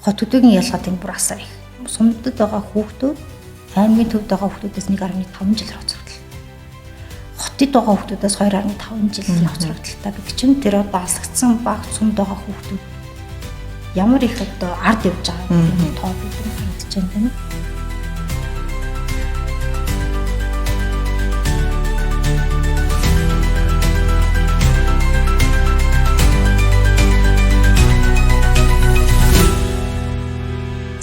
хот төдийгийн ялгаад энэ бүр асар их. Сумдад байгаа хүүхдүүд аймгийн төвд байгаа хүүхдүүдээс 1.5 жил хоцрогдол. Хотод байгаа хүүхдүүдээс 2.5 жилийн хоцрогдолтой гэдэг чинь тэр одоо алсагдсан баг сумд байгаа хүүхдүүд ямар их одоо ард явж байгаа юм тоо бид харагдаж байна тийм ээ.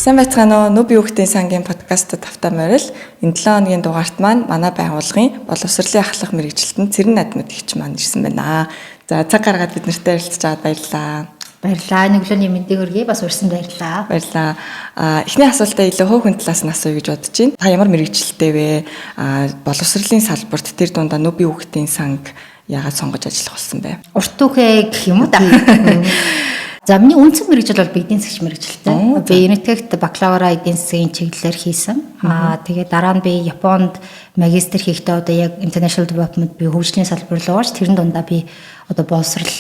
Сайн байцгаана уу? Нүби хүүхдийн сангийн подкастт тавтай морил. Энэ 7 хоногийн дугаарт маань манай байгууллагын боловсролын ахлах мэргэжилтэнд Цэрэн Адмидгч маань ирсэн байна. За цаг гаргаад бид нартай ярилцж аваад баярлалаа. Баярлалаа. Нэг өглөөний мэндийг өргөе. Бас урьсан баярлалаа. Баярлалаа. Эхний асуултаа илүү хөөхөн талаас нь асууя гэж бодож байна. Та ямар мэргэжилттэй вэ? Боловсролын салбарт тэр дундаа Нүби хүүхдийн санг яагаад сонгож ажиллах болсон бэ? Урт түүхээ гэх юм уу да. За миний үндсэн мэргэжил бол эдийн засгч мэргэжилтэй. Би Unitec-т бакалавра эдийн засгийн чиглэлээр хийсэн. Тэгээд дараа нь би Японд магистр хийхдээ одоо яг International Development би хөгжлийн салбар руу орж тэрэн дундаа би одоо боловсрал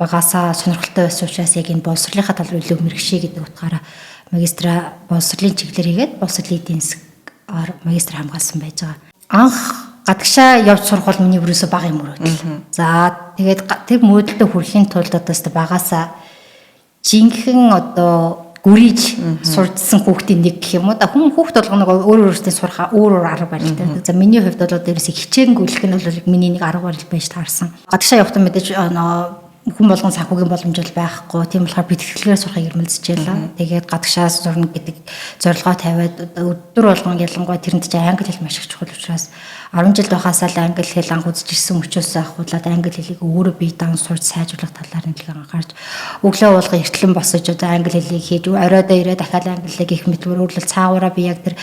багасаа сонирхолтой байсан учраас яг энэ боловсролынхаа тал руу илүү мэргэшээ гэдэг утгаараа магистра боловсролын чиглэлээр хийгээд боловсролын эдийн засгаар магистр хамгаалсан байж байгаа. Анх гадагшаа явж сурах бол миний өрөөсөө бага юм мөрөөдөл. За тэгээд тэр мөрөөдөлтөд хүрэхийн тулд одоо багасаа жинхэнэ одоо гүрийж сурдсан хүүхдийн нэг гэх юм уу да хүүхд болгоно өөр өөртөө сурах өөр арга барил тавьдаг. За миний хувьд бол ерөөсөө хичээнгүйлэх нь бол миний нэг арга барил байж таарсан. Гадагшаа явахдаа мэдээж хүн болгон санхүүгийн боломж бол байхгүй. Тийм болохоор би тэтгэлгээр сурахыг эрмэлзэж байлаа. Тэгээд гадагшаа сурна гэдэг зорилгоо тавиад өдөр болгон ялангуяа тэрэнд чинь англи хэл маш их чухал учраас 10 жил байхасаа л англи хэл анх үзэж ирсэн учраас ахуулаад англи хэлийг өөрөө бие даан сурч сайжруулах талаар нэлээд анхаарч өглөө болгон эртлэн босож одоо англи хэлийг хийж оройдоо ирээд дахиад англи хэлийг их мэдвэр өөрлөл цаагаараа би яг тэр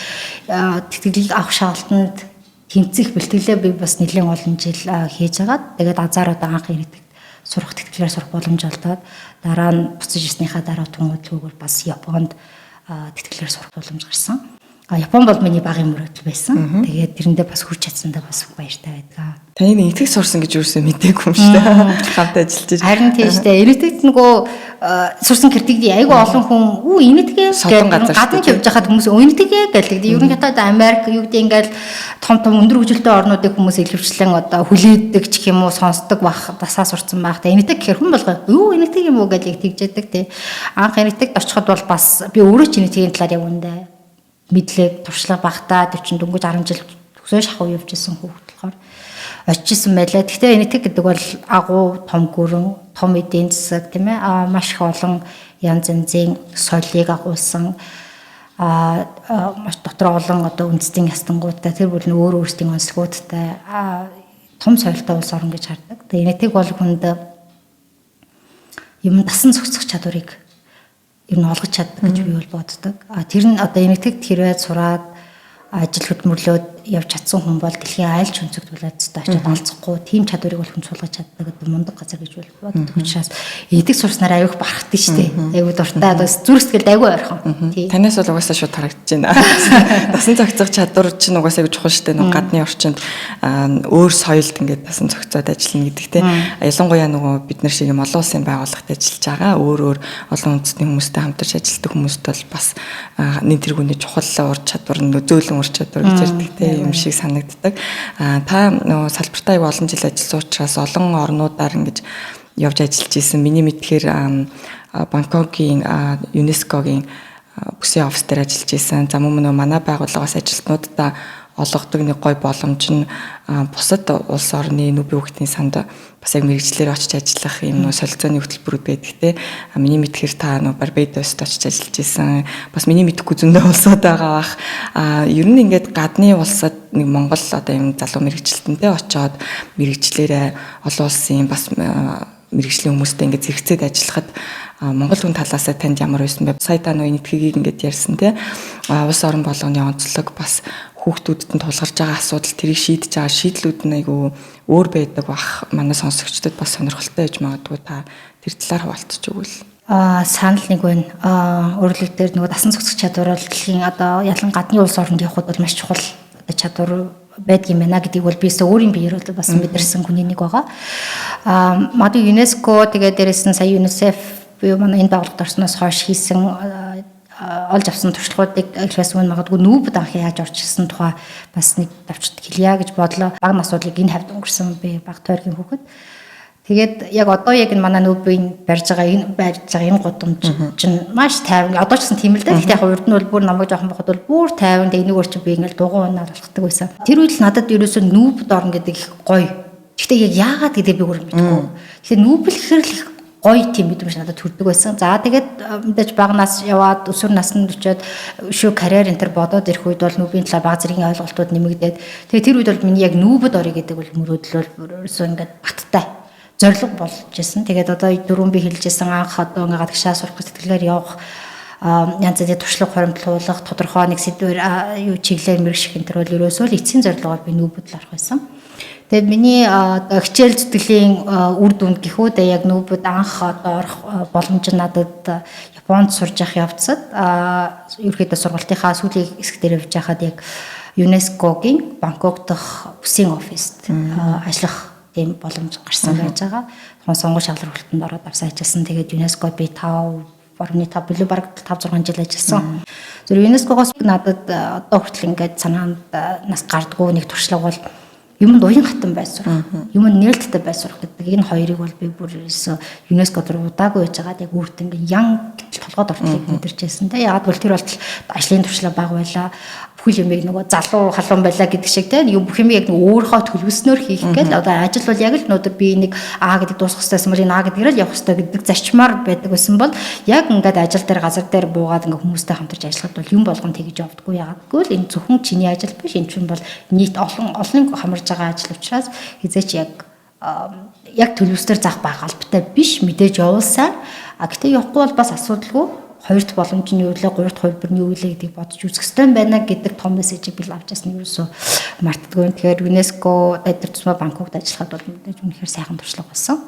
тэтгэл авах шаалтанд тэмцэх бэлтгэлээ би бас нэлээд олон жил хийж агаад тэгээд азар одоо анх ирээд сурах тэтгэлээр сурах боломж олдоод дараа нь буцаж ирснийхаа дараа тунгадлуугаар бас Японд тэтгэлээр сурах боломж гарсан. Япон бол миний багын мөрөөдөл байсан. Тэгээд тэрэндээ бас хүрч чадсандаа бас баяртай байдаг. Таны итгэх сурсан гэж юусэн мэдээгүй юм шүү дээ. Хамт ажиллаж. Харин тийштэй. Энэтэгт нөгөө сурсан критерий айгүй олон хүн энэтгээ гадна явж хахад хүмүүс энэтгээ гэлдэг. Ерөнхийдөө Америк юу гэдэг ингээл том өндөр хөгжилтэй орнуудыг хүмүүс илэрвчлэн одоо хүлээдэг ч юм уу сонсдог бах дасаа сурцсан байх. Энэтэг гэхэр хүн болгоо энэтэг юм уу гэж яг тэгжээдэг те. Анх энэтэгт очиход бол бас би өөрөө ч энэтгийн талаар яг үндэ мэдлэг туршлага багтаа тэр чин дөнгөж 10 жил төгсөө шахуу явж исэн хүүхэд болохоор очижсэн байлаа. Гэхдээ энэтэг гэдэг бол агуу том гүрэн, том эдийн засаг тийм ээ маш их олон янз янзын соёлыг агуулсан маш дотор олон одоо үндэстэн ястангуудтай тэр бүр өөр өөрсдийн онцлогуудтай том соёлтой улс орн гэж хардаг. Тэгээ энэтэг бол хүнд юм дасан зохицох чадварыг ер нь олгож чаддаг гэж би бол боддог. Тэр нь одоо энэтэгт хэрвээ сураад ажил хөдөлмөрлөөд явж чадсан хүн бол дэлхийн айл ч өнцөгт болоод очиод алцахгүй тийм чадварыг бол хүн суулгаж чаддаг гэдэг мундаг газар гэж бол боддог. Учраас эдэг сурснаар аюух барахдаг шүү дээ. Аюу дуртай одоо зүрх сэтгэлд аюу ойрхон. Танаас бол угаасаа шууд харагдаж байна. Дасан зохицох чадвар чинь угаасаа чухал шүү дээ. Нөгөө гадны орчинд өөр соёлд ингээд дасан зохицоод ажиллана гэдэг те. Ялангуяа нөгөө бид нар шиг юм олон улсын байгууллагад ажиллаж байгаа өөр олон үндэсний хүмүүстэй хамтарч ажилладаг хүмүүст бол бас нэг тэргүүний чухал ур чадвар зөөлөн ур чадвар гэж ярьдаг те юм шиг санагддаг. Та нөгөө салбартаа олон жил ажилласан учраас олон орнуудаар ингэж явж ажиллаж исэн. Миний мэдхээр Бангкокийн ЮНЕСКОгийн бүсийн офис дээр ажиллаж исэн. За мөн манай байгууллагаас ажилтнуудаа олгодог нэг гой боломж нь бусад улс орны Нүби хүүхдийн санд бас яг мэргэжлэр очиж ажиллах юм нөө солилцооны хөтөлбөрүүд байдаг те. Миний мэдхээр та нөө Барбадост очиж ажиллаж исэн. Бас миний мэдэхгүй зөндөө улсууд байгаа бах. Ер нь ингээд гадны улсад нэг Монгол одоо юм залуу мэргэжилтэнтэй очиод мэргэжлэрээ олон улсын бас мэргэжлийн хүмүүстэй ингээд зэрэгцээд ажиллахад Монгол хүн талаасаа танд ямар байсан бэ? Сая та нөө энэтхгийг ингээд ярьсан те. Улс орон болгоны онцлог бас хүүхдүүдэд нь тулгарч байгаа асуудал тэрийг шийдэж байгаа шийдлүүд нь айгүй өөр байдаг бах. Манай сонсогчдод бас сонирхолтой байж магадгүй та тэр талаар хуваалцж өгвөл. Санал нэг байна. Өөрөлд дээр нөгөө дасан зохицох чадвар бол дэлхийн одоо ялан гадны улс оронд явхад бол маш чухал чадвар байдаг юм байна гэдгийг бол биесээ өөрийн биеэр бас мэдэрсэн хүний нэг байгаа. Магадгүй ЮНЕСКО тэгээд дээрээс нь сая ЮНИСЕФ буюу манай энэ байгууллагад орсноос хойш хийсэн олж авсан туршлагуудыг хэлхээс өмнө магадгүй нүүбд анх яаж орчихсон тухай бас нэг давчид хэлье гэж бодлоо. Баг насуудлыг энэ хавьд өнгөрсөн би баг тойргийн хүүхэд. Тэгээд яг одоо яг энэ манай нүүбийн барьж байгаа энэ гудамж чинь маш тайван. Одоо ч гэсэн тийм л да. Гэхдээ яг урд нь бол бүр намайг жоохон бохот бол бүр тайван. Тэгээд энийг чи би ингээл дугуй унаад алхдаг байсан. Тэр үед л надад ерөөсөө нүүбд орно гэдэг их гоё. Гэхдээ яг яагаад гэдэг би бүр мэдэхгүй. Тэгэхээр нүүбл гэхэр л гоё тийм мэдрэмж надад төрдөг байсан. За тэгээд мэдээж бага нас яваад өсвөр наснд очиод шүү карьер энэ төр бодоод ирэх үед бол нүүбийн талаар бага зэргийн ойлголтууд нэмэгдээд тэгээд тэр үед бол миний яг нүүбд орё гэдэг бол мөрөөдөл бол ерөөсөө ингээд баттай зориг болж ирсэн. Тэгээд одоо дөрөв би хэлжсэн анх одоо ингээд гадагшаа сурах сэтгэлгээр явах янз бүрийн туршлага хуримтлуулах тодорхой нэг сэдвээр юу чиглэлээр мэрэгших энэ төр бол ерөөсөө л эцсийн зорилгоор би нүүбд л орох байсан. Тэгээд миний хичээл зүтгэлийн үр дүнд гэхүүдээ яг нүүбд анх одоо орох боломж надад Японд сурж явах явцад ерөөхдөө сургалтынхаа сүүлийн хэсэг дээр явж байхад яг ЮНЕСКОгийн Бангкок дахь бүсийн оффист ажиллах тийм боломж гарсан байж байгаа. Сонгуул шалралтанд ороод авсан ажилласан. Тэгээд ЮНЕСКОд би 5.5 билүү бараг 5-6 жил ажилласан. Зөв ЮНЕСКОгоос надад одоо хүртэл ингээд санаанд нас гардггүй нэг туршлага бол юмд уян хатан байж сурах, юмд нээлттэй байж сурах гэдэг энэ хоёрыг бол би бүр ЮНЕСКОд удаагүй байж байгаад яг өөртөө ингээд ян толгойд ортлыг мэдэрч байсан. Тэ ягаад бол тэр болтол ажлын туршлага бага байлаа. Бүхэл юмыг нөгөө залуу халуун байлаа гэдэг шиг те юм бүх юм яг өөрийнхөө төлөвснөөр хийх гээд одоо ажил бол яг л өнөөдөр би нэг А гэдэг дуусгах хэрэгтэйсэн бол энэ А гэдгээр л явах хэрэгтэй гэдэг зарчмаар байдаг байсан бол яг ингээд ажил дээр газар дээр буугаад ингээд хүмүүстэй хамтарч ажиллахад бол юм болгон тэгж явдаггүй яагаадгүй л энэ зөвхөн чиний ажил биш энэ чинь бол нийт олоныг хамарж байгаа ажил учраас хизээч яг төлөвснөр заах байх албатай биш мэдээж явуулсан. Гэтэ явахгүй бол бас асуудалгүй. Хоёрт боломж нь юу вэ? Гуравт хувилбар нь юу вэ гэдгийг бодож үзэх хэрэгтэй байна гэдэг том мессежийг би авч ясна ерөөсөө мартдаггүй. Тэгэхээр ЮНЕСКО дээр тусмаа Бангкокт ажиллахад бол мэдээж үнэхээр сайхан туршлага болсон.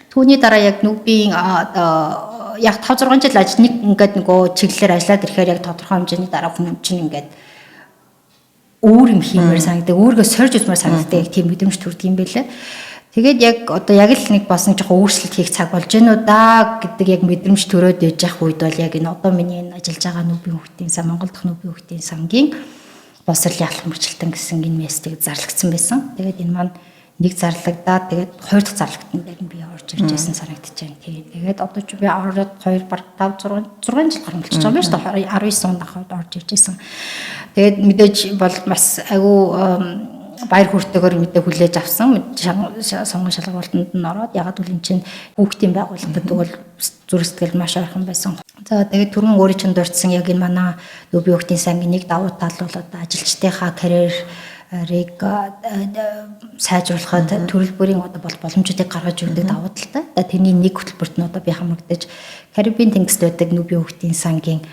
Түүний дараа яг нүүбийн яг 5-6 жил ажил нэг ингээд нөгөө чиглэлээр ажиллаад ирэхээр яг тодорхой хэмжээний дараа хүмүүс чинь ингээд өөр юм хиймээр санагддаг, өөргөө сорж үзмээр санагддаг яг тийм мэдрэмж төрдөг юм байлээ. Тэгээд яг одоо яг л нэг бас нэг жоохон өөрчлөлт хийх цаг болж гэнэ үү да гэдэг яг мэдрэмж төрөөд яж явах үед бол яг энэ одоо миний энэ ажиллаж байгаа нүүбийн хүүхдийн сан Монгол дахь нүүбийн хүүхдийн сангийн босрал яалах мөрчлөлтөн гэсэн энэ мессежийг зарлагдсан байсан. Тэгээд энэ маань нэг зарлагдаад тэгээд хоёр дахь зарлагдсан дээр би орж ирж байсан санагдаж байна. Тэгээд одоо ч би ороод 2 баг 5 6 жил гарсан болчихж байгаа юм шүү дээ. 19 онд анхаад орж ирж байсан. Тэгээд мэдээж бол бас айгүй баяр хүртээгөр мэдээ хүлээж авсан. Сонгон шалгуултанд нь ороод ягаад гэвэл эн чинь хүүхдийн байгууллага гэдэг бол зүрх сэтгэл маш ойрхон байсан. За тэгээд түрүүн өөрийн чинь дурдсан яг энэ манай нүүбийн хүүхдийн сангийн нэг давуу тал бол одоо ажилчдынхаа карьерийг сайжруулахад төрөл бүрийн одоо боломжуудыг гаргаж өгдөг давуу талтай. Тэрний нэг хөтөлбөрт нь одоо би хамрагдаж Карибын тэнгист байдаг нүүбийн хүүхдийн сангийн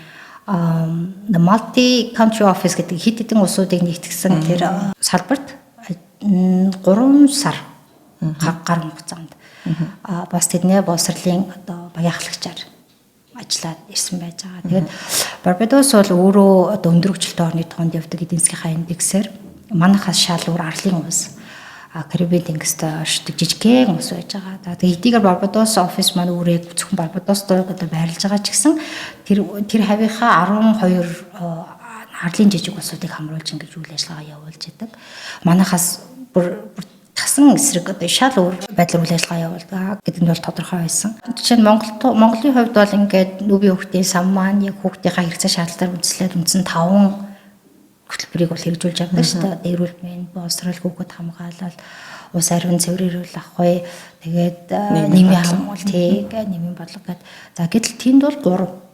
multi country office гэдэг хэд хэдэн улсуудыг нэгтгэсэн тэр салбарт 3 сар гарсан хугацаанд бас тэдний боловсролын одоо багийн ахлагчаар ажиллаад ирсэн байж байгаа. Тэгээд Барбадос бол өөрөө одоо өндөр хүчтэй орны тоонд явдаг эдийн засгийнхаа индексээр манайхаас шал өөр арлын улс Карибын тэнгист оршдог жижигхэн улс байж байгаа. Тэгээд эдгээр Барбадос офис маань өөрөө зөвхөн Барбадост одоо байрлаж байгаа ч гэсэн тэр хавийнхаа 12 арлын жижиг улсуудыг хамруулж ингэж үйл ажиллагаа явуулж идэг. Манайхаас бүр тасан эсрэг одоо шал өөр байдлаар үйл ажиллагаа явуулдаг гэдэг нь бол тодорхой байсан. Жишээ нь Монголын хувьд бол ингээд нүүбийн хүүхдийн сан маань яг хүүхдийнхаа хэрэгцээ шаардлагаар үндэслээд үндсэн 5 хөтөлбөрийг бол хэрэгжүүлж явдаг шүү дээ. Эрүүл мэнд, боловсрол, хүүхэд хамгаалал, ус ариун цэвэр эрүүл ахуй, тэгээд нийгмийн хамгаалалт, нийгмийн бодлого гэдэг. За гэтэл тэнд бол 3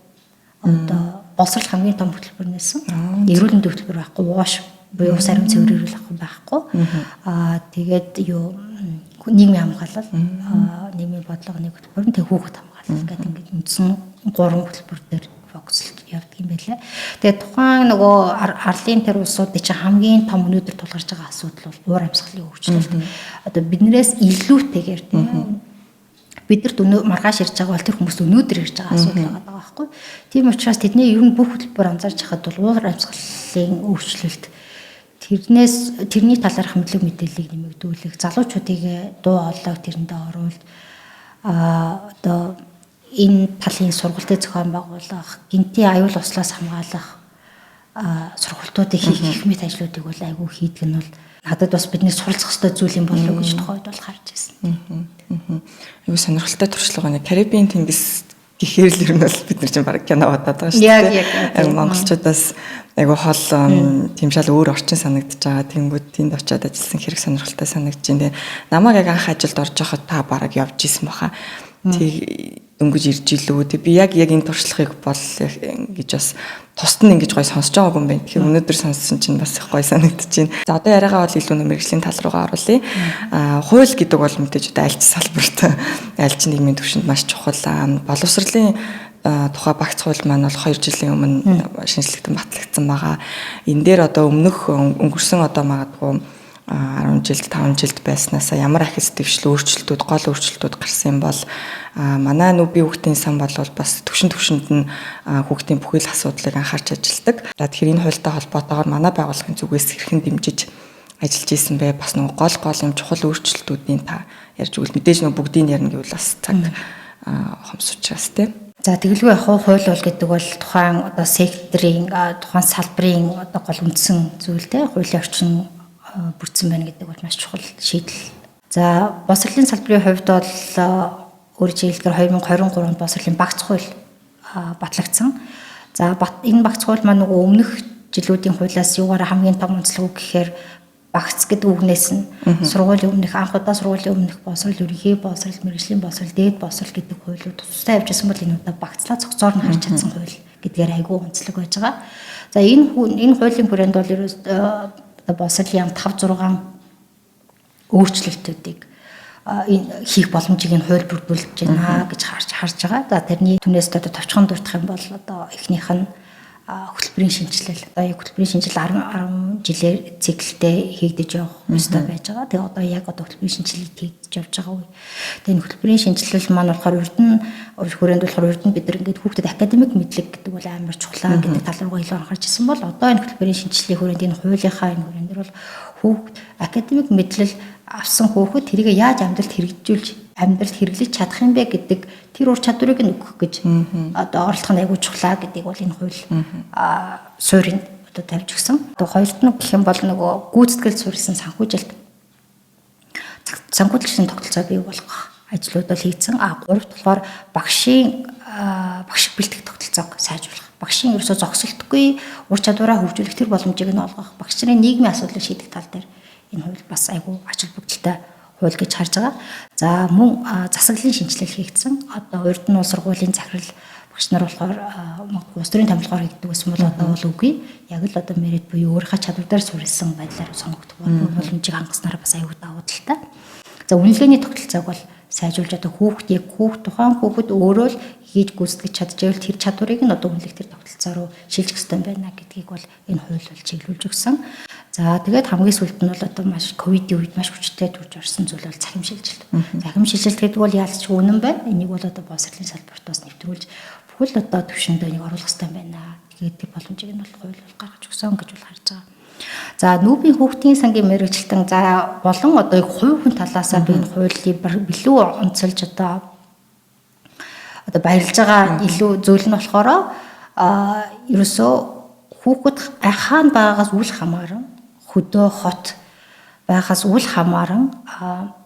одоо боловсрол хамгийн том хөтөлбөр нээсэн. Эрүүл мэндийн хөтөлбөр байхгүй, ууш буюу ус ариун цэвэр эрүүл ахуй байхгүй. Тэгээд юу нийгмийн хамгаалал, нийгмийн бодлогын хөтөлбөр, тэгээд хүүхэд хамгаалал гэдэг ингээд үндсэн 3 хөтөлбөр дээр фокуслж явдаг юм байлаа. Тэгээд тухайн нөгөө арлын тэр улсуудын чинь хамгийн том өнөөдөр тулгарч байгаа асуудал бол уур амьсгалын хөгжлөлт. Одоо биднээс илүүтэйгээр тийм бидэрт маргааш ирж байгаа бол тэр хүмүүс өнөөдөр ирж байгаа асуудал байгаа байхгүй. Тийм учраас тэдний ер нь бүх хөтөлбөр анзаарч хахад бол уур амьсгалын хөгжлөлт тэрний талаарх мэдлэг мэдээллийг нэмэгдүүлэх, залуучуудыг дуу хоолойг тэрэндээ оруулж одоо энэ талын сургалтын зохион байгуулах, гинтийн аюул ослоос хамгаалах сургалтуудыг хийх мэт ажлуудыг бол айгүй хийдэг нь бол надад бас бидний суралцах ёстой зүйл юм болов уу гэж тухайд бол харж байсан. Айгүй сонирхолтой туршлага байна. Карибын тэнгис гэхээр л ер нь бол бид нар чинь баг кино бодоод байгаа шүү дээ. Яг монголчуудаас айгүй хол тэмшэл өөр орчин санагдаж байгаа. Тэнгүүд тэнд очиод ажилласан хэрэг сонирхолтой санагдаж байна. Намайг яг анх ажилд орж байхад та бараг явж исэн баха. Тэг дөнгөж ирж илүү. Тэг би яг энэ туршлагыг бол ингэж бас тусад нь ингэж гой сонсож байгаагүй юм байна. Тэгэхээр өнөөдөр сонссон чинь бас их гой санагдаж байна. За одоо яриагаа бол илүү мэргэжлийн тал руугаа оруулъя. Хууль гэдэг бол мэдээж одоо аль ч салбарт аль ч нийгмийн түвшинд маш чухал. Боловсролын тухай багц хууль маань бол 2 жилийн өмнө шинжлэхдээ батлагдсан байгаа. Энэ дээр одоо өмнөх өнгөрсөн одоо магадгүй 10 жилд 5 жилд байснаасаа ямар ахис дэвшил өөрчлөлтүүд гол өөрчлөлтүүд гарсан юм бол манай бие хүүхдийн сан бол бас төвшөнд нь хүүхдийн бүхэл асуудлыг анхаарч ажилладаг. За тэгэхээр энэ хуультай холбоотойгоор манай байгууллагын зүгээс хэрхэн дэмжиж ажиллаж исэн бэ? Бас гол юм чухал өөрчлөлтүүдийн та ярьж өгвөл мэдээж бүгдийг ярина гэвэл бас цаг хомсучраас тийм. За тэгэлгүй яг хууль бол гэдэг бол тухайн одоо секторын тухайн салбарын одоо гол үндсэн зүйлтэй хуулийн орчин бүрдсэн байна гэдэг бол маш чухал шийдэл. За босрлын салбарын хувьд бол өөрөөр хэлбэл 2023 онд босрлын багц хууль батлагдсан. За энэ багц хууль маань нөгөө өмнөх жилүүдийн хуулиас юугаар хамгийн том онцлог гэхээр багц гэдэг үгнээс нь сургуулийн өмнөх анх удаа сургуулийн өмнөх босрал, ерөнхий босрал, мэргэжлийн босрал, дээд босрал гэдэг хуулиуд тусдаа явж байсан бол энэ удаа багцлаа цогцоор нь харж чадсан хууль гэдгээр айгүй онцлог байж байгаа. За энэ хуулийн хүрээнд бол ерөөс босрлын 5-6 өөрчлөлтүүдийг хийх боломжийг энэ хууль бүрдүүлж байна гэж харж байгаа. За тэрний түнээс одоо товчхон дурдах юм бол одоо эхнийх нь хөтөлбөрийн шинжилэл. Одоо яг хөтөлбөрийн шинжилэл 10 жилээр циклтэй хийгдэж явах ёстой байж байгаа. Тэгээ одоо яг хөтөлбөрийн шинжилэл хийгдэж явж байгаа үе. Тэгээ энэ хөтөлбөрийн шинжилэл маань болохоор хүрээнд болохоор урд нь бид нар ингээд хүүхдэд академик мэдлэг гэдэг бол амар чухлаа гэдэг тал руугаа илүү анхаарч ирсэн бол одоо энэ хөтөлбөрийн шинжиллийн хүрээнд энэ хуулийнхаа энэ хүрээнд бол хүүхд академик мэдлэл авсан хүүхэд тэрийг яаж амьдралд хэрэглэж чадах юм бэ гэдэг тэр ур чадварыг нь өгөх гэж одоо оролцох нь айгүй чухлаа гэдгийг бол энэ хууль суурьнд одоо тавьж өгсөн. Одоо хоёрт нь гэх юм бол нөгөө гүйцэтгэл суурилсан санхүүжилтийн тогтолцоо бий болгох ажлууд бол хийгдсэн. Гуравт болохоор багшиг бэлтгэх тогтолцоог сайжруулах. Багшийн ерөөсөө зогсолтгүй ур чадвараа хөгжүүлэх тэр боломжийг нь олгох. Багш нарын нийгмийн асуудлыг шийдэх тал дээр энэ хууль бас айгүй ач холбогдолтой хууль гэж харж байгаа. За мөн засаглалын шинжилэл хийгдсэн. Одоо урд нь сургуулийн захирал багш нар болохоор улс төрийн томилгоор хийгдэг гэсэн бол одоо бол үгүй. Яг л одоо мэрэд буюу өөрийнхөө чадвараар суурилсан байдлаар сонгогдох боломжийг хангаснараа бас айгүй давуу талтай. За үнэлгээний тогтолцоог бол сайжруулж одоо тухайн хүүхэд өөрөө л хийж гүйцэтгэж чадчихвэл тэр чадварыг нь одоо үнэлэх тэр тогтолцоо руу шилжих ёстой байна гэдгийг бол энэ хууль бол чиглүүлж өгсөн. За тэгээд хамгийн сүүлд нь бол одоо маш ковидын үед маш хүчтэй төрж орсон зүйл бол цахим шилжилт. Цахим шилжилт гэдэг бол яалч үнэн байна. Энийг бол одоо босрлын салбарт бас нэвтрүүлж бүхэл одоо төвшөндөө энийг оруулах ёстой байна гэдэг боломжийг нь бол хууль бол гаргаж өгсөн гэж бол харж байгаа. За нүүбийн хүүхдийн сангийн мэргэжилтэн за болон одоо хувь хүн талаасаа би энэ хуулийг билүү онцолж одоо баярлж байгаа илүү зүйл нь болохоор ерөөсөө хүүхэд хаана байгаагаас үл хамааран хөдөө хот байгаас үл хамааран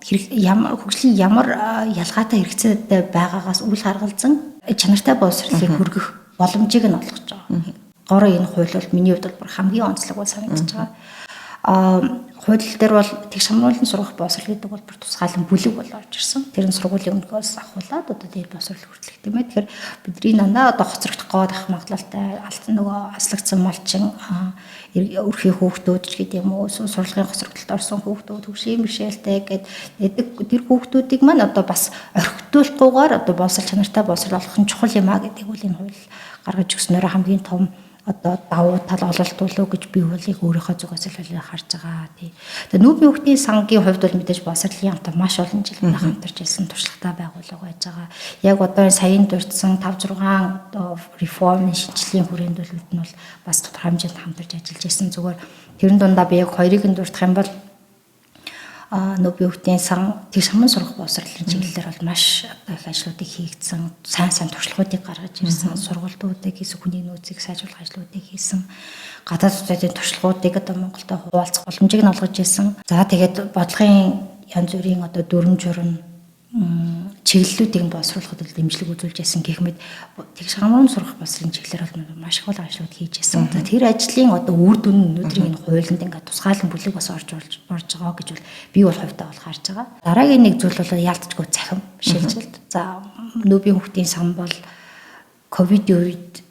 хөгжлийн ямар ялгаатай хэрэгцээтэй байгаагаас үл харгалзан чанартай боловсролыг хүргэх боломжийг нь олгож байгаа. Гол энэ хууль бол миний хувьд бол хамгийн онцлог бол санагдаж байгаа. Хууль дээр бол тэг шамруулан сургах боловсрол гэдэг бол тусгаалan бүлэг бол орж ирсэн. Тэр нь сургуулийн өмнөөс ахуулаад одоо дээр боловсрол хүртэлх тийм ээ. Тэгэхээр бидний дандаа одоо хоцрогдох гээд ах магадлалтай нөгөө аслагдсан малчин өрхийн хүүхдүүд ч гэдэг юм уу сурлагын хоцрогдолд орсон хүүхдүүд хөгжлийн бэрхшээлтэй гэдэг тэр хүүхдүүдийг маань одоо бас орхитуулахгүйгээр одоо боловсрол чанартай боловсрол олох нь чухал юм а гэдэг бол энэ хууль гаргаж өгснөөр хамгийн том одоо давуу тал ололтуулаа гэж би хуулийг өөрийнхөө зүгээс л харж байгаа. Тэгээ нүүбийн хүүхдийн сангийн хувьд бол мэдээж боловсролын хамтаа маш олон жил хамтарч ирсэн туршлагатай байгууллага байж байгаа. Яг одоо саяын дурдсан 5-6 одоо реформын шинжилгээний хүрээнд бол бас тодорхой хэмжээнд хамтарч ажиллаж ирсэн. Зүгээр тэрэн дундаа би яг хоёрыг нь дурдах юм бол нөө бүгдийн сан тэг саман сурах боловсролын чиглэлээр бол маш одоо их ажлуудыг хийгдсэн. Сайн туршлагуудыг гаргаж ирсэн. Сургалтуудыг хийсэн, хүний нөөцийг сайжруулах ажлуудыг хийсэн. Гадаад улсуудын туршлагуудыг одоо Монголд хуваалцах боломжийг нь олгож ирсэн. За тэгээд бодлогын янз бүрийн одоо дүрм журм чиглэлүүдийг нь боловсруулахад дэмжлэг үзүүлж яасан гэх мэт тэг шамрын сурах боловсролын чиглэлээр бол маш их ажлууд хийж яасан. За тэр ажлын одоо үр дүн нь өнөөдрийн энэ хуулинд ингээд тусгаалan бүлэг бас орж байгаа гэж бол би бол хувьдаа бол харж байгаа. Дараагийн нэг зүйл бол яалтчгүй цахим шилжилт. За нүүбийн хүүхдийн сан бол ковидын үед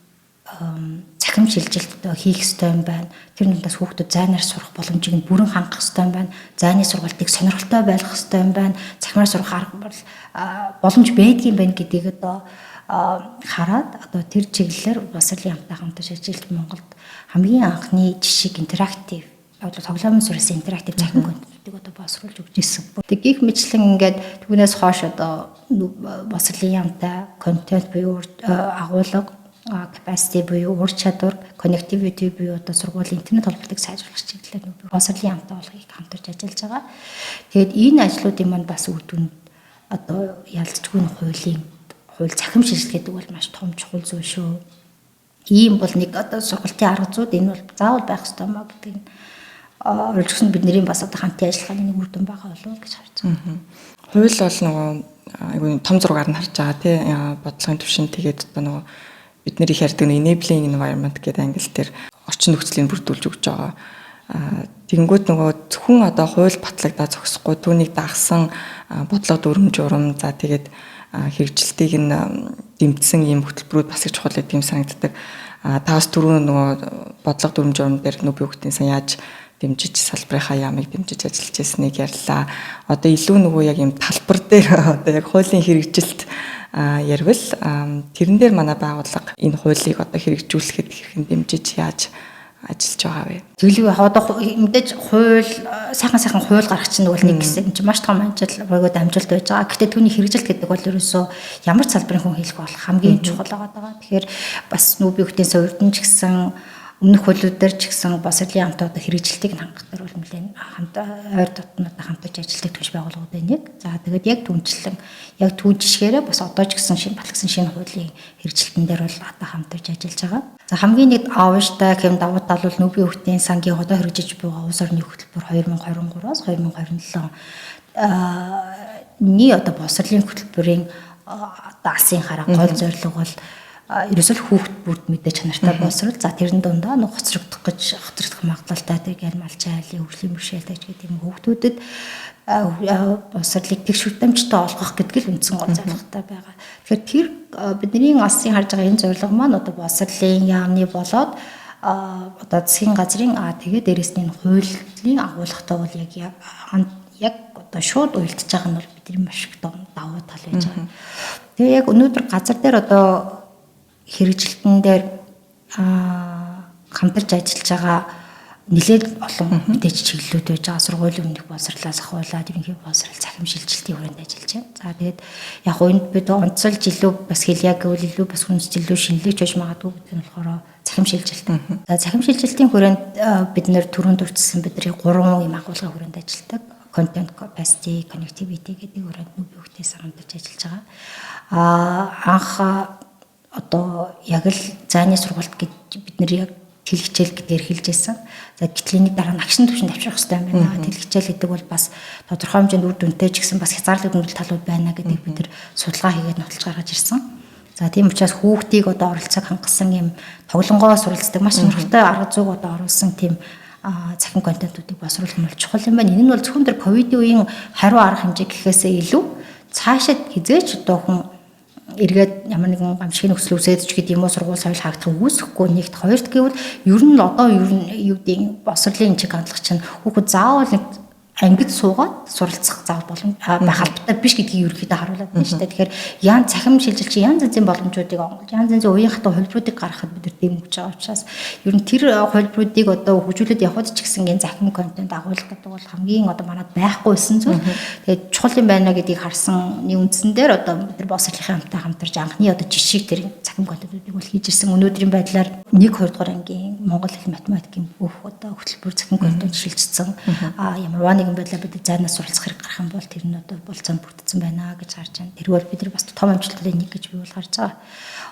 цахим шилжилт хийх ёстой юм байна. Тэр нүдээс хүүхдүүд зайнаар сурах боломжийг нь бүрэн хангах ёстой юм байна. Зайны сургалтыг сонирхолтой байлгах ёстой юм байна. Цахимаар сурах арга бол боломж байдгийн байна гэдгийг одоо хараад одоо тэр чиглэлээр боловсролын хамтаа хамтарч ажиллаж Монголд хамгийн анхны жишээ интерактив одоо тоглоомын суурьс интерактив цахим контентуудыг одоо боловсруулж өгч ирсэн. Тэг гих мэтлэн ингээд түүнээс хойш одоо боловсролын хамтаа контент буюу агуулга capacity буюу ур чадвар, connectivity буюу одоо сургуулийн интернет холбоотыг сайжруулах чиглэлээр боловсролын хамтаа болгохыг хамтарч ажиллаж байгаа. Тэгээд энэ ажлуудын маань бас үр дүнд одоо ялцчгүй хууль цахим шилжилт гэдэг бол маш том чухал зүйл шүү. Ийм бол нэг одоо сургалтын арга зүйд энэ бол заавал байх ёстой маа гэдэг нь ойлгосон бидний бас одоо хамтын ажиллагааны нэг үр дүн байгаа болов гэж харж байгаа. Хууль бол нөгөө айгүй том зургаар нь харж байгаа тий бодлогын түвшин тэгээд одоо нөгөө бид нэр их ярьдаг enabling environment гэдэг англи дээр орчин нөхцөлийг бүрдүүлж өгч байгаа. Тэгэнгүүт нөгөө зөвхөн одоо хууль батлагдаа зогсохгүй түүнийг дагсан бодлого дүрм журм за тэгээд хэрэгжилтийг нь дэмжсэн ийм хөтөлбөрүүд бас их чухал гэдэг юм санагддаг. Та бас түрүүн нөгөө бодлого дүрм журм дээр нүүб хүүхдийн сан яаж дэмжиж салбарынхаа яамыг дэмжиж ажиллаж байсныг ярьлаа. Одоо илүү нөгөө яг ийм талбар дээр одоо яг хуулийн хэрэгжилт ярил тэрэн дээр манай байгууллага энэ хуулийг одоо хэрэгжүүлэхэд хэрхэн дэмжиж яаж ажиллаж байгаа вэ? Тэгэлгүй одоо мэдээж хууль сайхан хууль гаргах чинь бол нэг гэсэн чинь маш том амжилт бөгөөд амжилт байж байгаа. Гэхдээ түүний хэрэгжилт гэдэг бол ерөөсөө ямар ч салбарын хүн хэлэх бол хамгийн чухал байгаа. Тэгэхээр бас нүүбийн хүүхдийн суурьдэн ч гэсэн өмнөх хуулиудаар ч гэсэн боловсролын хамтаа одоо хэрэгжилтийг хангах дээр бол нэлээд хамтаа ойр дотнуудаа хамтарч ажилладаг түнш байгууллагууд байна. За тэгээд яг түнчлэн яг түүн жишгээрээ бас одоо ч гэсэн батлагсан шинэ хуулийн хэрэгжилтэн дээр бол одоо хамтарч ажиллаж байгаа. За хамгийн нэг авштай хэм давуу тал бол нүүбийн хүүхдийн сангийн одоо хэрэгжиж байгаа улс орны хөтөлбөр 2023-аас 2027 оны одоо боловсролын хөтөлбөрийн одоо алсын хараа гол зорилго бол ерөөсөл хүүхд бүрд мэдээ чанартай боловсрол. За тэрэн дундаа нэг хоцрогдох магадлалтай тэр гялмалч айлын хөгжлийн бэрхшээлтэй гэдэг юм хүүхдүүдэд боловсролыг тэгш хөтөмжтэй олгох гэдэг л үндсэн гол зорилготой байгаа. Тэгэхээр тэр бидний алсын харж байгаа энэ зорилго маань одоо боловсролын яамны болоод одоо засгийн газрын тэгээд дээрэс нь хуулийн агуулгатай бол яг одоо шууд уялдаж байгаа нь бол бидний маш их давуу тал байж байгаа. Тэгээ яг өнөөдөр газар дээр одоо хэрэгжилтэн дээр хамтарч ажиллаж байгаа нэлээд олон мэдээж чиглэлүүд байж байгаа. Сургуулийн өмнөх боловсролоос ахуулаад ерөнхий боловсрол цахим шилжилтийн хүрээнд ажиллаж байна. За тэгээд яг үүнд бид онцолж илүү бас хэльяа гэвэл илүү бас хүнс илүү шинэлэгч байж магадгүй гэдэг нь болохоор цахим шилжилт. За цахим шилжилтийн хүрээнд бид нэр түрүүнд дурдсан бидний 3 юм агуулгын хүрээнд ажилладаг. Content capacity, connectivity гэдэг хүрээнд нүүбийн хүүхдээс хамтарч ажиллаж байгаа. Анх одоо яг л зайны сургалт гэж бид нэр яг тэлхичээл гэдгээр хэлж байсан. За гэтэл дараа нь агшин төвшөнд авчрах хэрэгтэй юм байна. Тэлхичээл гэдэг бол бас тодорхой хэмжээнд үр дүнтэй ч гэсэн бас хязгаарлагдмал талууд байна гэдэг бид нар судалгаа хийгээд нотолж гаргаж ирсэн. За тийм учраас хүүхдийг одоо оролцоог хангасан юм тоглонгоо суралцдаг маш сонирхолтой арга зүйг одоо оруулсан тийм цахим контентуудыг боловсруулах нь чухал юм байна. Энэ нь бол зөвхөн тэр ковидын үеийн хариу арга хэмжээ гэхээсээ илүү цаашид хизээч одоо хүн эргээд ямар нэгэн гамшигын нөхцөл үүсэж гэдэг юм уу сургууль соёл хаагдах үүсэхгүй нэгт хоёрт гэвэл ер нь одоо юу гэдэг боловсролын чиг хандлага чинь хүүхэд заавал нэг ангид суугаад суралцах заавал боломж байх албатай биш гэдгийг ерөөхдөө харуулдаг байна шүү дээ. Тэгэхээр янз цахим шилжилт чи янз янзын боломжуудыг онгол янз янзын үеийн хатуу хувилбаруудыг гаргахад бид нар дэмжиж байгаа учраас ер нь тэр хувилбаруудыг одоо хөгжүүлээд явхад ч гэсэн энэ цахим контент агуулга гэдэг бол хамгийн одоо манад байхгүйсэн зүйл. Тэгээд чухал юм байна гэдгийг харсаны үндсэн дээр одоо бид нар боловсролын хамтаа хамтарч анхны одоо жишгийг тэр цахим контентуудыг бол хийж ирсэн. Өнөөдрийн байдлаар 1-2 дугаар ангийн Монгол хэл математикийн бүх одоо хөтөлбөр цахим контент шилжсэн. Ямарваа нэг юм байдлаа бид зайнаас суралцах хэрэг гарах юм бол тэр нь одоо болцоонд бүрдсэн байна гэж харж байна. Тэргээр бид нар бас том амжилтуудын нэг гэж би бол харж байгаа.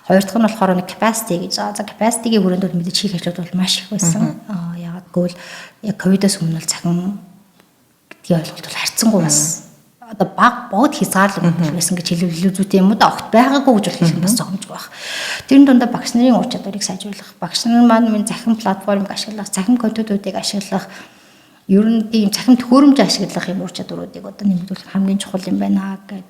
Хоёр дахь нь болохоор нэг capacity гэж байгаа. За capacity-гийн хүрээнд бол мэдээж хийх ажлууд бол маш их байсан. Яагаад гэвэл яг ковидоос өмнө бол цахим гэдгийг ойлголт бол харьцангуй бас одоо богд хязгаарлалт байсан гэж хэлвэл илүү зүйтэй юм уу да огт байгаагүй гэж хэлэх нь бас зохимжгүй байх. Тэрэн дундаа багш нарын ур чадварыг сайжруулах, багш нар маань захин платформыг ашиглах, захин контентуудыг ашиглах, ер нь тийм захин төхөөрөмж ашиглах юм ур чадваруудыг одоо нэмэгдүүлэх хамгийн чухал юм байна гэдэг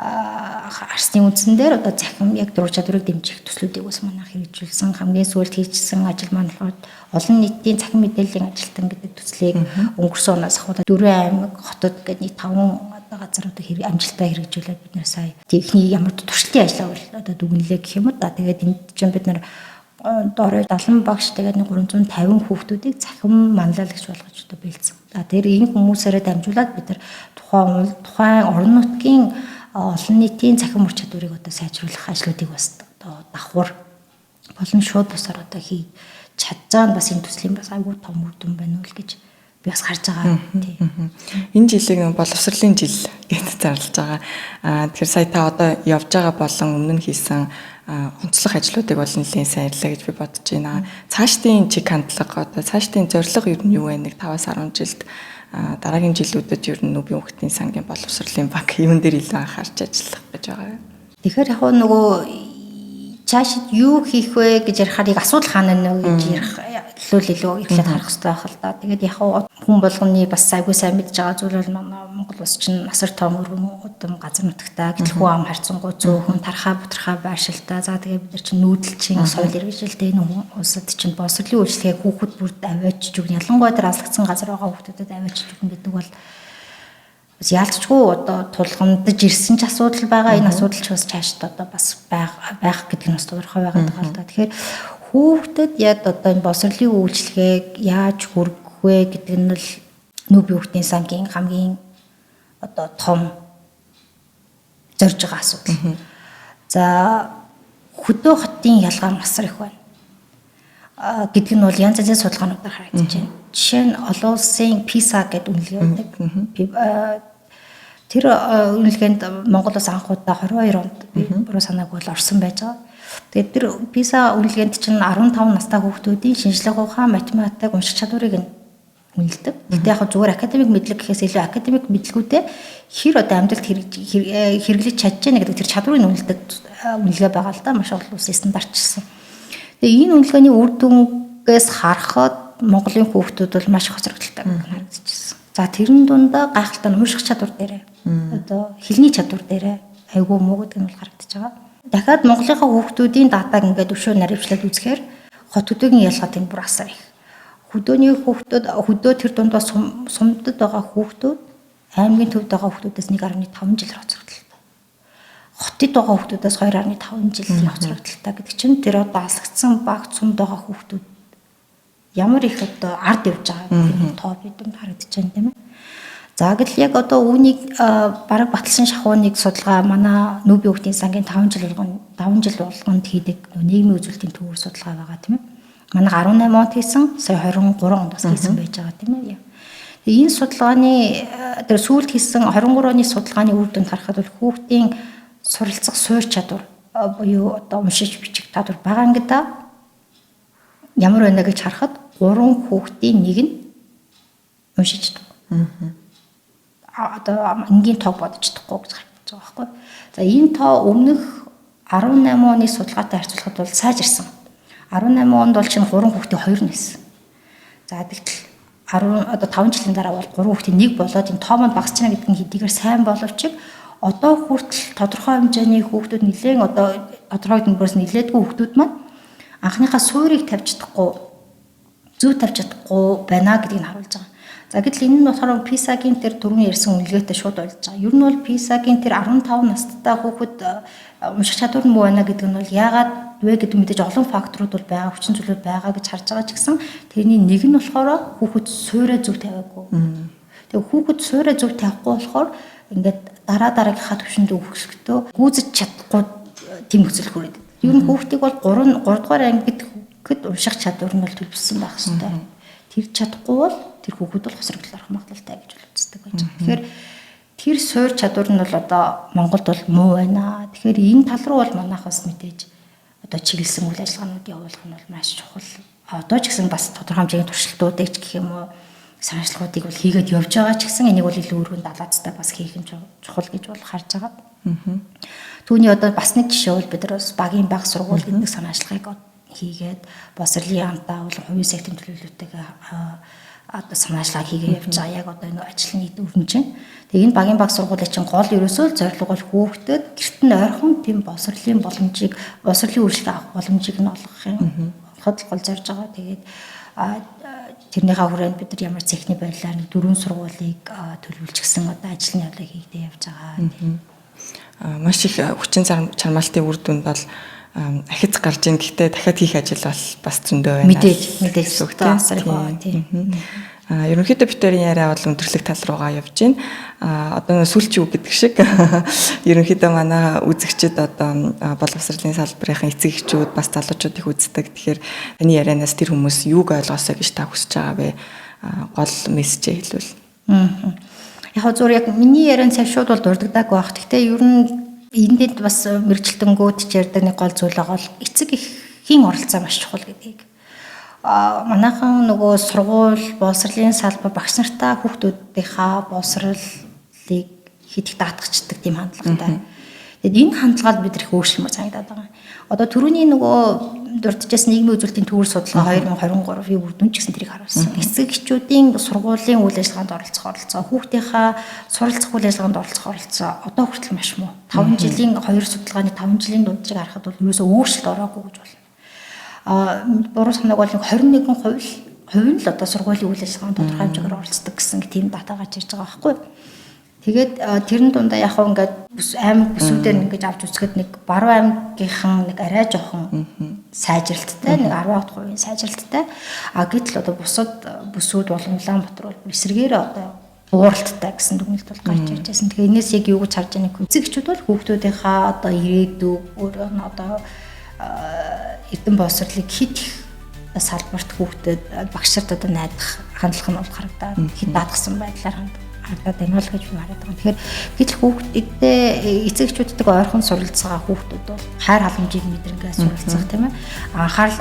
арсны үндсэн дээр одоо захин яг ур чадварыг дэмжих төслүүдийг бас манайх хэрэгжүүлсэн. Хамгийн сүүлд хийжсэн ажил маань болохоор олон нийтийн захин мэдээллийн ажилтан гэдэг төслийг өнгөрсөн оноос ахуйда 4 аймаг хотод гэдэг нэг 5 газруудыг амжилттай хэрэгжүүлээд бид нэр сая техник ямар туршилтын ажлаа бол одоо дүгнэлээ гэх юм уу да. Тэгээд энд чинь бид нар доорой 70 багш тэгээд 350 хүүхдүүдийг захин манлайлагч болгож одоо бэлдсэн. За тэр энэ хүмүүсээрээ дамжуулаад бид нар тухайн орон нутгийн олон нийтийн захин ур чадварыг одоо сайжруулах ажлуудыг бас одоо давхар болон шууд бусаар одоо хийж чадсан бас энэ төслийн бас айгүй том үр дүн байна уу л гэж би бас харж байгаа тийм. Энэ жилийг боловсролын жил гэж зарлаж байгаа. Тэгэхээр сая та одоо явж байгаа болон өмнө нь хийсэн онцлог ажлуудыг бол нэлээд сайрлаа гэж би бодож байна. Цаашдын чиг хандлага одоо цаашдын зорилго ер нь юу вэ? Нэг 5-10 жилд дараагийн жилүүдэд ер нь Нүбийн хүүхдийн сангийн боловсролын банк юун дээр илүү анхаарч ажиллах гэж байгаа юм. Тэгэхээр яг нөгөө цаашид юу хийх вэ гэж ярихаар асуудал хаана нэ гэж ярих илүү эхлээд харах хэрэгтэй байх л да. Тэгээд яг хүн болгоны бас айгүй сайн мэдж байгаа зүйл бол Монгол улс чинь асар том өргөн удам газар нутагтай гэлхүү ам харьцангуй зөөхөн тархаа бутрахаа байршилтай. За тэгээд бид нар чинь нүүдэлчин соёл иргэжилтэй энэ улсад чинь боловсролын үйлчлэгээ хүүхэд бүрд аваачиж өгнө. Ялангуяа тэр алслагдсан газар байгаа хүүхдэдэд аваачиж өгнө гэдэг бол яалтчгүй одоо тулгамдж ирсэн ч асуудал байгаа. Энэ асуудал ч бас цаашд одоо бас байх гэдэг нь бас тодорхой байгаа л да. Тэгэхээр хүүхдэд яг одоо энэ боловсролын үйлчлэгээг яаж хүргэх вэ гэдэг нь л Нүбийн хүүхдийн сангийн хамгийн одоо том зорж байгаа асуудал. За хөдөө хотын ялгаа масар их байна. Гэдэг нь бол янз янзын судалгаануудаар харагдаж байна. Жишээ нь олон улсын PISA гэдэг үнэлгээ байдаг. Тэр үнэлгээнд Монголоос анхудаа 22 онд би буруу санаагүй бол орсон байж байгаа. Тэгээд тэр PISA үнэлгээнд чинь 15 настай хүүхдүүдийн шинжлэх ухаан, математик, унших чадварыг нь үнэлдэг. Гэтэ яг зүгээр академик мэдлэг гэхээс илүү академик мэдлгүүдээ хэр одоо амьдралд хэрэглэж чадж байна гэдэг тэр чадварыг үнэлдэг үнэлгээ байгаа л да. Маш олон улсын стандартчилсан. Тэгээ энэ үнэлгээний үр дүнгээс харахад Монголын хүүхдүүд бол маш их хоцрогдолтой харагдаж байна. За тэрэн дундаа гайхалтай унших чадвар дээрээ одоо хэлний чадвар дээрээ айгүй муу гэдэг нь бол харагдаж байгаа. Дахиад Монголынхаа хүүхдүүдийн датаг ингээд өшөө наривчлаад үзэхээр хот хөдөөгийн ялгаа тийм бүр асар их. Хөдөөний хүүхдүүд хөдөө тэр дундаа сумдад байгаа хүүхдүүд аймгийн төвд байгаа хүүхдүүдээс 1.5 жилээр хоцрогдолтой. Хотод байгаа хүүхдүүдээс 2.5 жилийн хоцрогдолтой гэдэг чинь тэр одоо алсагдсан багц сумд байгаа хүүхдүүд ямар их одоо ард явж байгаа тоо бидэнд харагдаж байна тийм ээ. За гэтэл яг одоо үүнийг бараг баталсан шахууныг судалгаа манай Нүбийн хүүхдийн сангийн 5 жил болгонд хийдэг нийгмийн үзүүлэлтийн төвөөр судалгаа байгаа тийм ээ. Манай 18 онд хийсэн, сая 23 онд бас хийсэн байж байгаа тийм ээ. Тэгээ энэ судалгааны тэр сүүлд хийсэн 23 оны судалгааны үр дүнд харахад бол хүүхдийн суралцах суурь чадвар буюу одоо уншиж бичих чадвар байгаа ингэдэ ямар байна гэж харахад 3 хүүхдийн нэг нь уншиж чаддаг. Одоо энгийн тоог бодож чадахгүй гэж харагдаж байгаа байхгүй. За энэ тоо өмнөх 18 оны судалгаатай харьцуулахад бол сайжирсан. 18 онд бол чинь 3 хүүхдийн 2 нэсэн. За тэгтэл 5 жилийн дараа бол 3 хүүхдийн 1 болоод энэ тоо манд багасч байна гэдэг нь хэдийгээр сайн боловч одоо хүртэл тодорхой хэмжээний хүүхдүүд нэлээд одоо тодорхой хэмжээс нэлээдгүй хүүхдүүд маань анхныхаа суурийг тавьж чадахгүй, зөв тавьж чадахгүй байна гэдгийг нь харуулж байгаа. За гэтэл энэ нь болохоор PISA-гийн тэр түрүүн ярьсан үнэлгээтэй шууд ойлж байгаа. Ер нь бол PISA-гийн тэр 15 настай хүүхэд унших чадвар нь муу байна гэдэг нь бол яагаад вэ гэдэг мэдээж олон факторууд бол байгаа, хүчин зүйлүүд байгаа гэж харж байгаа ч гэсэн тэрний нэг нь болохоор хүүхэд суурэ зөв тавиагүй. Тэгээ хүүхэд суурэ зөв тавихгүй болохоор ингээд дараагийнхаа төвшөнд өгөхсөктөө гүйцэж чадахгүй тийм нөхцөл хүрээд. Ер нь хүүхдийг бол 3 дугаар анги гэхэд унших чадвар нь бол төлөвлөсөн байх хэрэгтэй. Тэр чадахгүй бол тэр хүүхэд бол хосроглол орох магадлалтай гэж үздэг байж байгаа. Тэгэхээр тэр суур чадвар нь бол одоо Монголд бол муу байна. Тэгэхээр энэ тал руу бол манайх бас мэдээж одоо чиглэсэн үйл ажиллагаанууд явуулах нь бол маш чухал. Одоо ч гэсэн бас тодорхой хэмжээний туршилтуудыг ч гэх юм уу санаачлалуудыг бол хийгээд явж байгаа ч гэсэн энийг бол илүү өргөнд далаацтай бас хийх нь чухал гэж бол харж байгаа. Түүний одоо бас нэг жишээ бол бид нар бас багийн баг сургууль гэдэг санаачлагыг хийгээд босрлын амтаа бол хувийн сектор төлөөлөлтөйгээ одоо санаачлаг хийгээ явж байгаа. Яг одоо энэ ажлын нийт өрнөж байна. Тэгээ энэ багийн баг сургуулийн чинь гол ерөөсөө зорилго бол хүүхдэд гэрт нь ойрхон тийм босрлын боломжийг, босрлын үйлчлэг авах боломжийг нь олгох юм. Олоход гол зорж байгаа. Тэгээд тэрнийхээ хүрээнд бид нар ямар техник байдлаар нэг 4 сургуулийг төлөвлөжсөн одоо ажлын явдлыг хийгдээ явж байгаа. Маш их хүчин чармаалтын үр дүнд бол ахиц гарч ийн. Гэхдээ дахиад хийх ажил бол бас зөндөө байна. Мэдээж асар тийм. Ерөнхийдөө битэрийн яриа бол өндөрлөх тал руугаа явж байна. Одоо сүлч юу гэдэг шиг ерөнхийдөө манай үзэгчид одоо боловсролын салбарын эцэг эхчүүд бас залуучууд их үздэг. Тэгэхээр таны ярианаас тэр хүмүүс юуг ойлгосоо гэж та хүсэж байгаа вэ? Гол мессежээ хэлвэл. Яг зүгээр яг миний яриан цав шууд бол дурддаггүй байх. Гэхдээ ер нь энд бас мэрэгчлэнгүүд ч ярьдаг нэг гол зүйл байгаа бол эцэг эхийн оролцоо маш чухал гэдгийг. Манайхан нөгөө сургууль, боловсролын салбар багш нартай хүүхдүүдийнхаа боловсролыг хэд их даатгачдаг тийм хандлагатай. Тэгэд энэ хандлагад бид их өөрчлөлт санагдаад байгаа. Одоо түрүүний нөгөө дурдчихсан нийгмийн үзүүлэлтийн төвөр судалгаа 2023-ийн үр дүн ч гэсэн тэрийг харуулсан. Эцэг эхчүүдийн сургуулийн үйл ажиллагаанд оролцох хүүхдийнхаа суралцах үйл ажиллагаанд оролцох оролцоо одоо хүртэл маш муу. 5 жилийн 2 судалгааны 5 жилийн дунджийг харахад бол ерөөсөө өөрчлөлт ороогүй гэж болно. Буруу санааг бол 21% нь л одоо сургуулийн үйл ажиллагаанд тодорхой хэмжээгээр оролцдог гэсэн тийм дата гарч ирж байгаа байхгүй. Тэгээд тэрэн дундаа яг ингээд аймаг бүсүүдээр ингэж авч үзэхэд нэг баруун аймгийнхан нэг арай жоохон сайжралттай, нэг 10% сайжралттай. Гэтэл одоо бусад бүсүүд болон Улаанбаатар бол эсрэгээр одоо ууралттай гэсэн дүгнэлт бол гарч ирж байсан. Тэгэхээр энэс яг юу гэж харж байгаа нэг үзэгчүүд бол хүүхдүүдийнхаа одоо ирээдүй өөрөө нь одоо эрдэм боловсролыг хэд их салбарт хүүхдэд багшрт одоо найдах хандлага нь бол харагдаад хэд даатгсан байдлаар харагдаад байна л гэж хараад байгаа. Тэгэхээр гэтэл хүүхдүүдтэй эцэгчүүдтэй ойрхон суралцгаа хүүхдүүд бол хайр халамжийг мэдрэнгээ суралцах тийм ээ. Анхаарал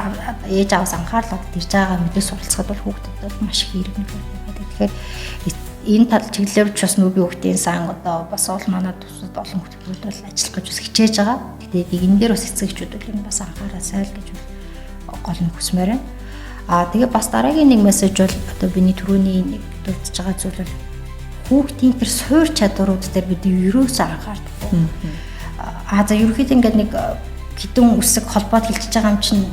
ээж аваас анхаарлаад ирж байгаа мэдээ суралцахад бол хүүхдүүд маш их хэрэг байдаг. Тэгэхээр энэ тал чиглэлээр ч бас нүүбийн хүүхдийн сан одоо бас ол манай тусад олон хүүхдүүд бол ажиллах гэж бас хичээж байгаа. Тэгээд энэ дээр бас эцэгчүүд бол энэ бас анхаарал сайл гэж гол нь хүсмээр байна. Тэгээ бас дараагийн нэг мессеж бол одоо биний түрүүний нэг дурдж байгаа зүйл бол хүүхдийн тэр суур чадварууд дээр бид ерөөсөө анхаардаг. За ерөөхдөө ингээд нэг хідэн үсэг холбоод хилчиж байгаа юм чинь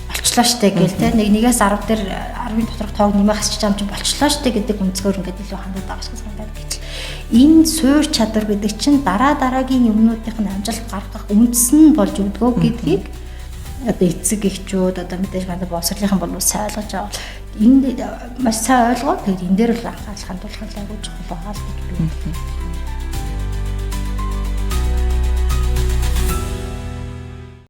болчлоо штэ гээл те нэгээс 10 дээр 10-ын доторх тоог нэмээ хасчих байгаа юм чинь болчлоо штэ гэдэг үнцгөр ингээд илүү хандаад байгаа шиг санагдаад гэтэл энэ суур чадвар гэдэг чинь дараагийн юмнуудын амжилт гаргах үндэс нь болж өгдгөө гэдгийг одоо эцэг эхчүүд одоо мэдээж гадаа боловсролынхан болов сайн ойлгож байгаа. Энд маш сайн ойлгоод тэгээд энэ дээр л анхаарал хандуулах нь айгүй чухал байгаа л гэж би